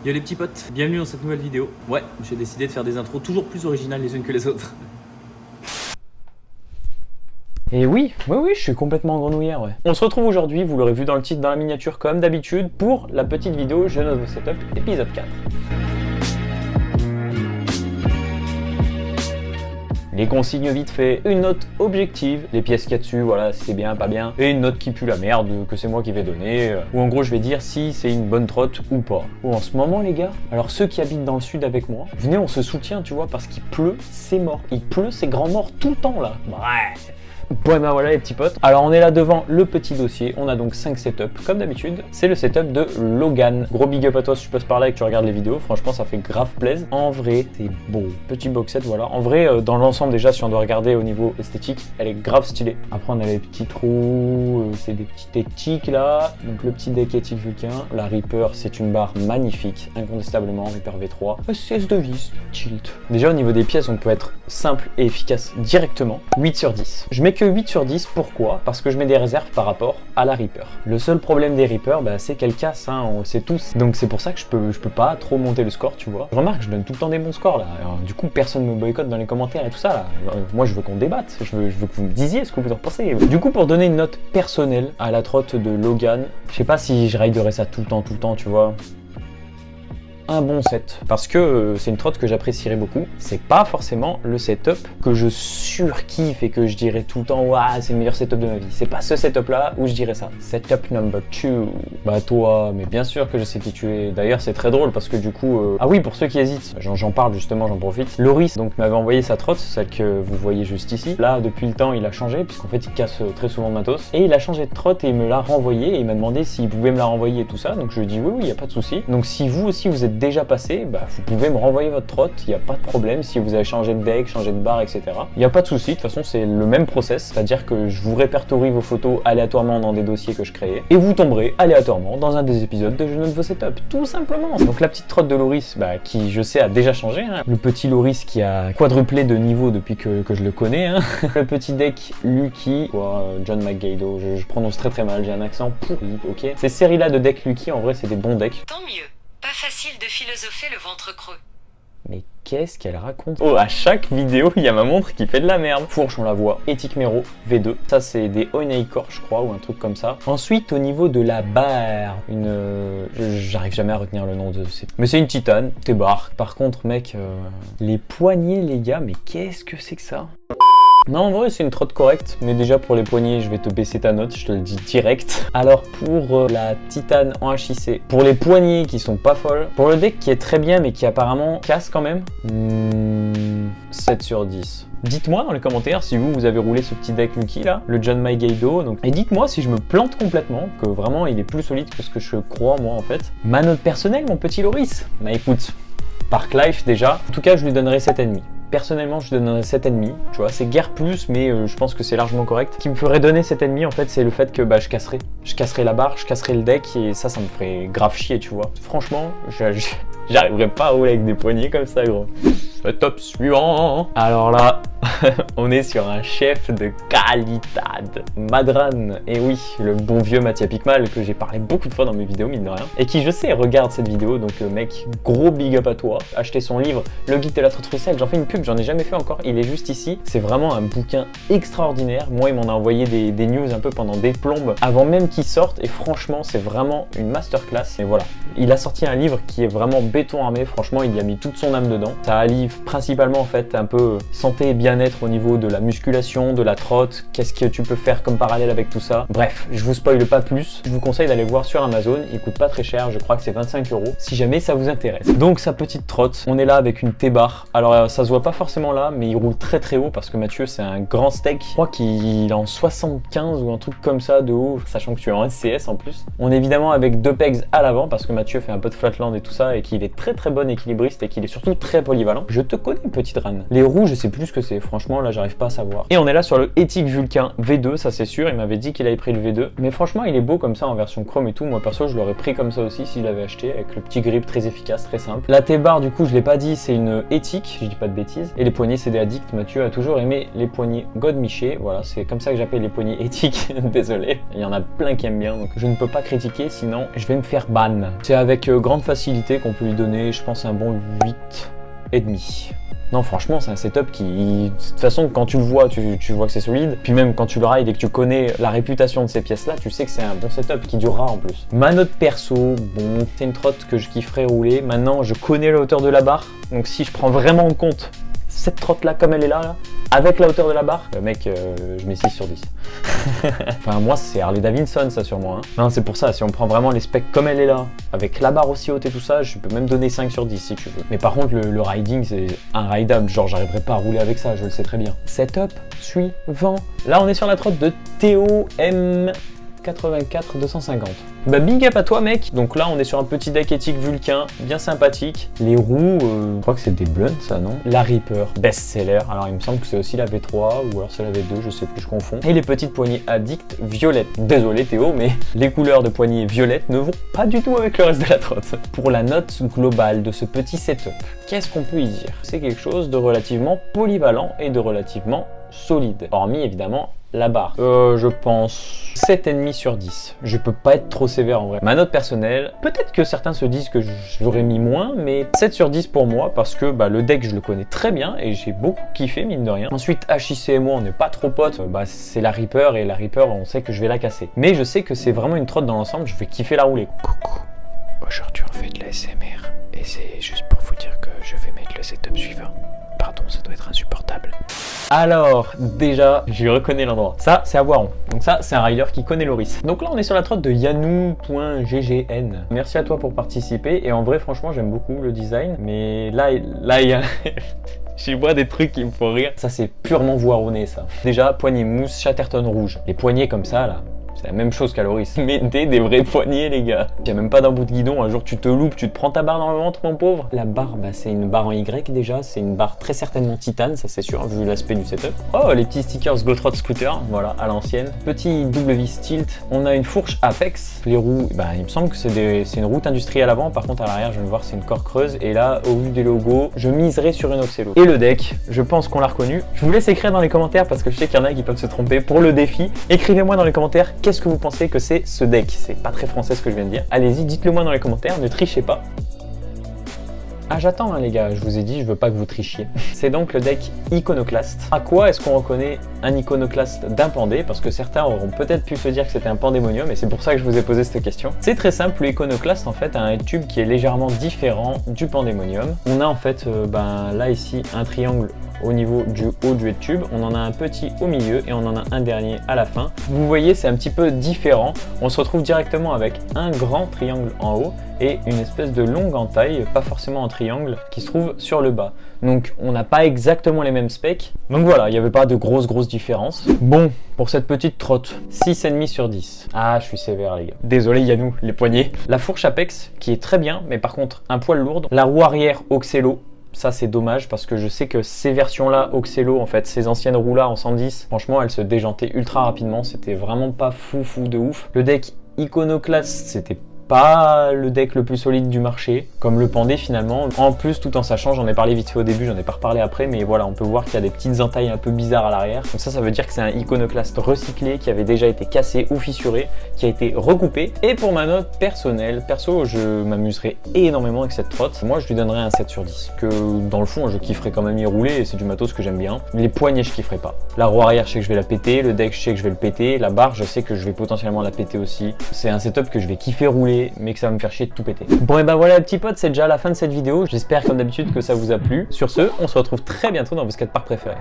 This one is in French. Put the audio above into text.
Yo les petits potes, bienvenue dans cette nouvelle vidéo. Ouais, j'ai décidé de faire des intros toujours plus originales les unes que les autres. Et oui, je suis complètement grenouillère, ouais. On se retrouve aujourd'hui, vous l'aurez vu dans le titre, dans la miniature comme d'habitude, pour la petite vidéo Je note vos setup, épisode 4. Les consignes vite fait, une note objective, les pièces qu'il y a dessus, voilà, si c'est bien, pas bien, et une note qui pue la merde, que c'est moi qui vais donner, ou en gros je vais dire si c'est une bonne trotte ou pas. Ou en ce moment les gars, alors ceux qui habitent dans le sud avec moi, venez on se soutient tu vois, parce qu'il pleut, c'est mort, il pleut, c'est grand mort tout le temps là. Bref. Bon ben voilà les petits potes, alors on est là devant le petit dossier, on a donc 5 setups comme d'habitude, c'est le setup de Logan. Gros big up à toi si tu passes par là et que tu regardes les vidéos, franchement ça fait grave plaisir. En vrai c'est beau, petit box set voilà, en vrai dans l'ensemble déjà si on doit regarder au niveau esthétique, elle est grave stylée. Après on a les petits trous, c'est des petits étiques là, donc le petit deck éthique vulcain, la Reaper c'est une barre magnifique, incontestablement, Reaper V3, CS de vis, tilt. Déjà au niveau des pièces on peut être simple et efficace directement, 8 sur 10. Je mets que 8 sur 10, pourquoi? Parce que je mets des réserves par rapport à la Reaper. Le seul problème des Reaper, bah, c'est qu'elle casse, hein, on le sait tous. Donc c'est pour ça que je peux pas trop monter le score, tu vois. Je remarque, je donne tout le temps des bons scores là. Alors, du coup, personne me boycotte dans les commentaires et tout ça là. Moi, je veux qu'on débatte, je veux que vous me disiez ce que vous en pensez. Du coup, pour donner une note personnelle à la trotte de Logan, je sais pas si je riderai ça tout le temps, tu vois. Un bon set, parce que c'est une trotte que j'apprécierais beaucoup. C'est pas forcément le setup que je surkiffe et que je dirais tout le temps waouh c'est le meilleur setup de ma vie. C'est pas ce setup là où je dirais ça. Setup number 2. Bah toi, mais bien sûr que je sais qui tu es. D'ailleurs c'est très drôle parce que du coup ah oui, pour ceux qui hésitent, j'en parle justement, j'en profite. Loris donc m'avait envoyé sa trotte, celle que vous voyez juste ici. Là depuis le temps il a changé puisqu'en fait il casse très souvent de matos et il a changé de trotte et il me l'a renvoyé et il m'a demandé s'il pouvait me la renvoyer et tout ça. Donc je lui ai dit oui, y a pas de souci. Donc si vous aussi vous êtes déjà passé, bah, vous pouvez me renvoyer votre trotte, il n'y a pas de problème si vous avez changé de deck, changé de barre, etc. Il n'y a pas de souci, de toute façon c'est le même process, c'est-à-dire que je vous répertorie vos photos aléatoirement dans des dossiers que je crée et vous tomberez aléatoirement dans un des épisodes de Je note vos setups, tout simplement. Donc la petite trotte de Loris, bah, qui je sais a déjà changé, hein. Le petit Loris qui a quadruplé de niveau depuis que je le connais, hein. Le petit deck Lucky, John McGaido, je prononce très mal, j'ai un accent pourri, ok. Ces séries-là de decks Lucky, en vrai c'est des bons decks. Tant mieux. Pas facile de philosopher le ventre creux. Mais qu'est-ce qu'elle raconte? Oh, à chaque vidéo, il y a ma montre qui fait de la merde. Fourche, on la voit. Éthique Mero V2. Ça, c'est des Oneicore, je crois, ou un truc comme ça. Ensuite, au niveau de la barre, j'arrive jamais à retenir le nom de ces... Mais c'est une titane, t'es barre. Par contre, mec, les poignets, les gars, mais qu'est-ce que c'est que ça? Non, en vrai, c'est une trotte correcte, mais déjà pour les poignées, je vais te baisser ta note, je te le dis direct. Alors pour la titane en HIC, pour les poignées qui sont pas folles, pour le deck qui est très bien mais qui apparemment casse quand même, 7 sur 10. Dites-moi dans les commentaires si vous avez roulé ce petit deck Lucky là, le John McGaido, donc... Et dites-moi si je me plante complètement, que vraiment il est plus solide que ce que je crois moi en fait. Ma note personnelle, mon petit Loris. Bah écoute, Park Life déjà, en tout cas je lui donnerai 7,5. Personnellement, je donnerais 7,5, tu vois, c'est guère plus, mais je pense que c'est largement correct. Ce qui me ferait donner 7,5, en fait, c'est le fait que bah, je casserais la barre, je casserais le deck, et ça me ferait grave chier, tu vois. Franchement, j'arriverais pas à rouler avec des poignées comme ça, gros. Setup suivant. Alors là, on est sur un chef de qualitad. Madran, et oui, le bon vieux Mattia Picmal, que j'ai parlé beaucoup de fois dans mes vidéos, mine de rien, et qui, je sais, regarde cette vidéo, donc mec, gros big up à toi. Achetez son livre, Le Guide de la trotte freestyle, j'en fais une pub, j'en ai jamais fait encore, il est juste ici. C'est vraiment un bouquin extraordinaire. Moi, il m'en a envoyé des news un peu pendant des plombes, avant même qu'il sorte, et franchement, c'est vraiment une masterclass. Et voilà, il a sorti un livre qui est vraiment béton armé, franchement, il y a mis toute son âme dedans. Ça allie principalement, en fait, un peu santé et bien-être au niveau de la musculation, de la trotte, qu'est-ce que tu peux faire comme parallèle avec tout ça. Bref, je vous spoile pas plus, je vous conseille d'aller voir sur Amazon, il coûte pas très cher, je crois que c'est 25 €, si jamais ça vous intéresse. Donc sa petite trotte, on est là avec une T-bar. Alors ça se voit pas forcément là, mais il roule très très haut parce que Mathieu c'est un grand steak. Je crois qu'il est en 75 ou un truc comme ça de haut, sachant que tu es en SCS en plus. On est évidemment avec 2 pegs à l'avant parce que Mathieu fait un peu de flatland et tout ça et qu'il est très très bon équilibriste et qu'il est surtout très polyvalent. Je te connais petite rane. Les roues, je sais plus ce que c'est, franchement. franchement là j'arrive pas à savoir. Et on est là sur le Ethic Vulcain V2, ça c'est sûr, il m'avait dit qu'il avait pris le V2, mais franchement il est beau comme ça en version chrome et tout. Moi perso je l'aurais pris comme ça aussi si je l'avais acheté, avec le petit grip très efficace, très simple. La T-bar du coup je l'ai pas dit, c'est une Ethic, je dis pas de bêtises. Et les poignées c'est des Addict, Mathieu a toujours aimé les poignées God Miché, voilà c'est comme ça que j'appelle les poignées Ethic, désolé. Il y en a plein qui aiment bien, donc je ne peux pas critiquer sinon je vais me faire ban. C'est avec grande facilité qu'on peut lui donner, je pense un bon 8,5. Non franchement c'est un setup qui, de toute façon quand tu le vois, tu vois que c'est solide. Puis même quand tu le rides et que tu connais la réputation de ces pièces là, tu sais que c'est un bon setup qui durera en plus. Ma note perso, bon c'est une trotte que je kifferais rouler. Maintenant je connais la hauteur de la barre, donc si je prends vraiment en compte cette trotte là comme elle est là, avec la hauteur de la barre, mec je mets 6 sur 10. Enfin moi c'est Harley Davidson ça sur moi. Non c'est pour ça, si on prend vraiment les specs comme elle est là, avec la barre aussi haute et tout ça, je peux même donner 5 sur 10 si tu veux. Mais par contre le riding c'est unrideable, genre j'arriverai pas à rouler avec ça, je le sais très bien. Setup suivant. Là on est sur la trotte de Théo M84 250. Bah big up à toi mec. Donc là on est sur un petit deck Ethic Vulcain, bien sympathique. Les roues, je crois que c'est des Blunt ça non? La Reaper, best-seller. Alors il me semble que c'est aussi la V3 ou alors c'est la V2, je sais plus, je confonds. Et les petites poignées Addict violettes. Désolé Théo mais les couleurs de poignées violettes ne vont pas du tout avec le reste de la trotte. Pour la note globale de ce petit setup, qu'est-ce qu'on peut y dire? C'est quelque chose de relativement polyvalent et de relativement solide. Hormis évidemment la barre. Je pense 7,5 sur 10. Je peux pas être trop sévère en vrai. Ma note personnelle, peut-être que certains se disent que j'aurais mis moins, mais 7 sur 10 pour moi parce que le deck je le connais très bien et j'ai beaucoup kiffé mine de rien. Ensuite HIC et moi on n'est pas trop potes, c'est la Reaper et la Reaper on sait que je vais la casser. Mais je sais que c'est vraiment une trotte dans l'ensemble, je vais kiffer la rouler. Coucou, aujourd'hui on fait de la SMR et c'est juste pour vous dire que je vais mettre le setup suivant. Pardon, ça doit être insupportable. Alors, déjà, j'y reconnais l'endroit. Ça, c'est à Voiron. Donc ça, c'est un rider qui connaît Loris. Donc là, on est sur la trotte de Yanou.ggn. Merci à toi pour participer. Et en vrai, franchement, j'aime beaucoup le design. Mais là, il y a... Je vois des trucs qui me font rire. Ça, c'est purement voironné, ça. Déjà, poignée mousse Chatterton rouge. Les poignées comme ça, là. C'est la même chose qu'à Loris. Mettez des vrais poignets les gars. Il n'y a même pas d'un bout de guidon, un jour tu te loupes, tu te prends ta barre dans le ventre mon pauvre. La barre, c'est une barre en Y déjà, c'est une barre très certainement titane, ça c'est sûr, vu l'aspect du setup. Oh les petits stickers Gotrot Scooter, voilà, à l'ancienne. Petit W Stilt, on a une fourche Apex. Les roues, il me semble que c'est une route industrielle avant, par contre à l'arrière je viens de voir c'est une corps creuse. Et là, au vu des logos, je miserai sur une Oxelo. Et le deck, je pense qu'on l'a reconnu. Je vous laisse écrire dans les commentaires parce que je sais qu'il y en a qui peuvent se tromper pour le défi. Écrivez-moi dans les commentaires qu'est-ce que vous pensez que c'est ce deck. C'est pas très français ce que je viens de dire. Allez-y, dites-le moi dans les commentaires, ne trichez pas. Ah j'attends les gars, je vous ai dit, je veux pas que vous trichiez. C'est donc le deck Iconoclast. À quoi est-ce qu'on reconnaît un Iconoclast d'un Pandé? Parce que certains auront peut-être pu se dire que c'était un Pandémonium et c'est pour ça que je vous ai posé cette question. C'est très simple, le Iconoclast en fait a un tube qui est légèrement différent du Pandémonium. On a en fait là ici un triangle au niveau du haut du head tube, on en a un petit au milieu et on en a un dernier à la fin. Vous voyez c'est un petit peu différent, on se retrouve directement avec un grand triangle en haut et une espèce de longue entaille, pas forcément en triangle, qui se trouve sur le bas. Donc on n'a pas exactement les mêmes specs, donc voilà, il n'y avait pas de grosses différences. Bon, pour cette petite trotte, 6,5 sur 10. Ah, je suis sévère les gars. Désolé Yanou, les poignets. La fourche Apex, qui est très bien, mais par contre un poil lourde. La roue arrière Oxelo, ça c'est dommage parce que je sais que ces versions-là, Oxelo, en fait, ces anciennes roues-là en 110, franchement, elles se déjantaient ultra rapidement. C'était vraiment pas fou de ouf. Le deck Iconoclast, c'était pas le deck le plus solide du marché, comme le Pandé finalement. En plus, tout en sachant, j'en ai parlé vite fait au début, j'en ai pas reparlé après, mais voilà, on peut voir qu'il y a des petites entailles un peu bizarres à l'arrière. Donc ça veut dire que c'est un Iconoclast recyclé qui avait déjà été cassé ou fissuré, qui a été recoupé. Et pour ma note personnelle, perso, je m'amuserai énormément avec cette trotte. Moi, je lui donnerais un 7 sur 10, que dans le fond, je kifferais quand même y rouler et c'est du matos que j'aime bien. Les poignées, je kifferais pas. La roue arrière, je sais que je vais la péter, le deck, je sais que je vais le péter, la barre, je sais que je vais potentiellement la péter aussi. C'est un setup que je vais kiffer rouler, mais que ça va me faire chier de tout péter. Bon et ben voilà les petits potes, c'est déjà la fin de cette vidéo. J'espère comme d'habitude que ça vous a plu. Sur ce, on se retrouve très bientôt dans vos skateparks préférés.